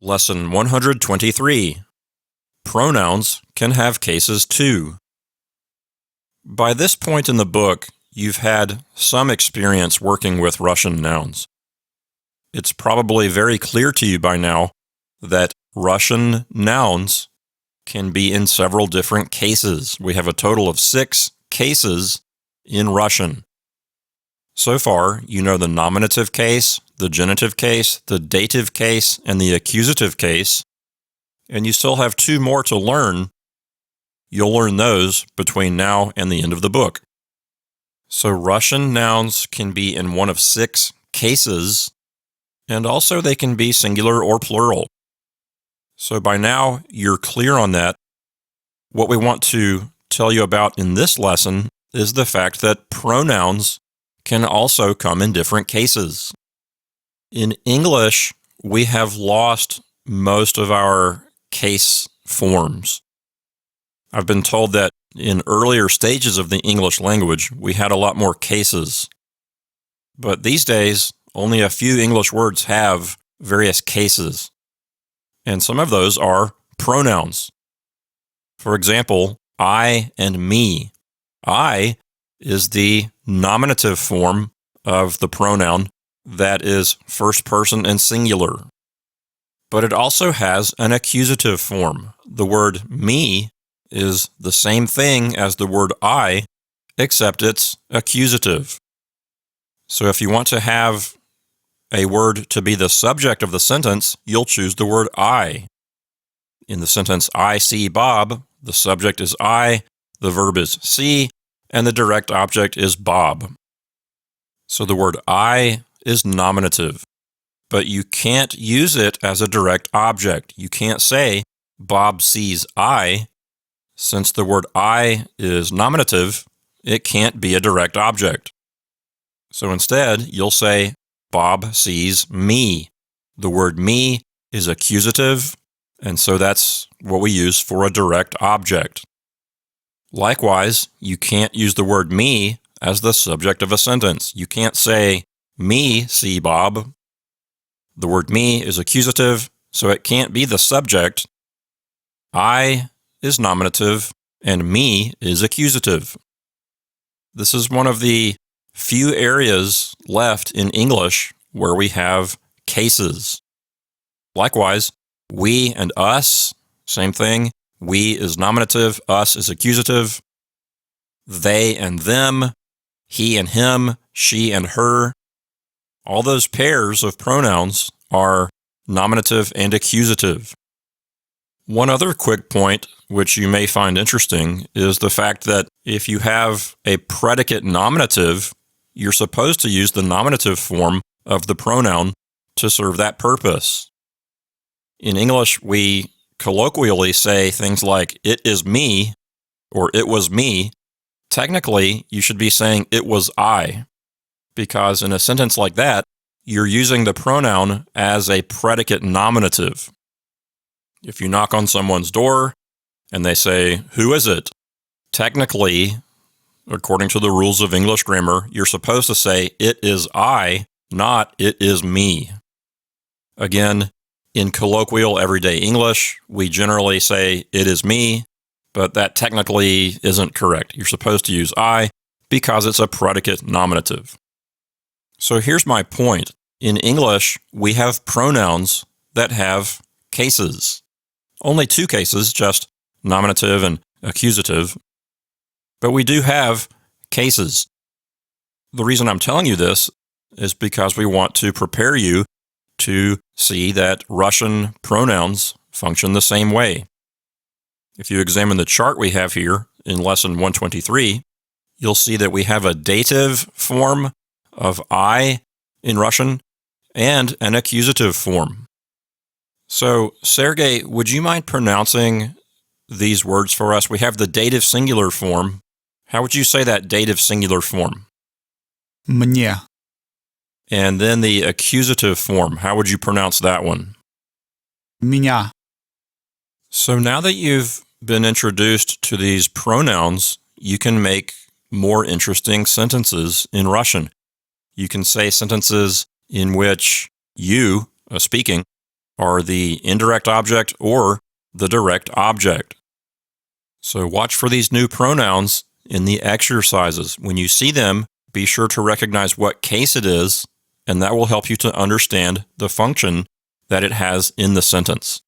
Lesson 123. Pronouns can have cases too. By this point in the book, you've had some experience working with Russian nouns. It's probably very clear to you by now that Russian nouns can be in several different cases. We have a total of 6 cases in Russian. So far, you know the nominative case, the genitive case, the dative case, and the accusative case, and you still have 2 more to learn. You'll learn those between now and the end of the book. So Russian nouns can be in one of 6 cases, and also they can be singular or plural. So by now, you're clear on that. What we want to tell you about in this lesson is the fact that pronouns can also come in different cases. In English, we have lost most of our case forms. I've been told that in earlier stages of the English language, we had a lot more cases. But these days, only a few English words have various cases. And some of those are pronouns. For example, I and me. I is the nominative form of the pronoun that is first person and singular. But it also has an accusative form. The word me is the same thing as the word I, except it's accusative. So if you want to have a word to be the subject of the sentence, you'll choose the word I. In the sentence, I see Bob, the subject is I, the verb is see, and the direct object is Bob. So the word I is nominative, but you can't use it as a direct object. You can't say, Bob sees I. Since the word I is nominative, it can't be a direct object. So instead, you'll say, Bob sees me. The word me is accusative, and so that's what we use for a direct object. Likewise, you can't use the word me as the subject of a sentence. You can't say, me see Bob. The word me is accusative, so it can't be the subject. I is nominative, and me is accusative. This is one of the few areas left in English where we have cases. Likewise, we and us, same thing. We is nominative, us is accusative. They and them, he and him, she and her. All those pairs of pronouns are nominative and accusative. One other quick point, which you may find interesting, is the fact that if you have a predicate nominative, you're supposed to use the nominative form of the pronoun to serve that purpose. In English, we colloquially say things like, it is me, or it was me. Technically, you should be saying, it was I, because in a sentence like that, you're using the pronoun as a predicate nominative. If you knock on someone's door and they say, who is it? Technically, according to the rules of English grammar, you're supposed to say, it is I, not it is me. Again, in colloquial everyday English, we generally say, it is me, but that technically isn't correct. You're supposed to use I because it's a predicate nominative. So here's my point. In English, we have pronouns that have cases. Only 2 cases, just nominative and accusative. But we do have cases. The reason I'm telling you this is because we want to prepare you to see that Russian pronouns function the same way. If you examine the chart we have here in Lesson 123, you'll see that we have a dative form of I in Russian and an accusative form. So, Sergey, would you mind pronouncing these words for us? We have the dative singular form. How would you say that dative singular form? Мне. And then the accusative form, how would you pronounce that one? Меня. So now that you've been introduced to these pronouns, you can make more interesting sentences in Russian. You can say sentences in which you, speaking, are the indirect object or the direct object. So watch for these new pronouns in the exercises. When you see them, be sure to recognize what case it is, and that will help you to understand the function that it has in the sentence.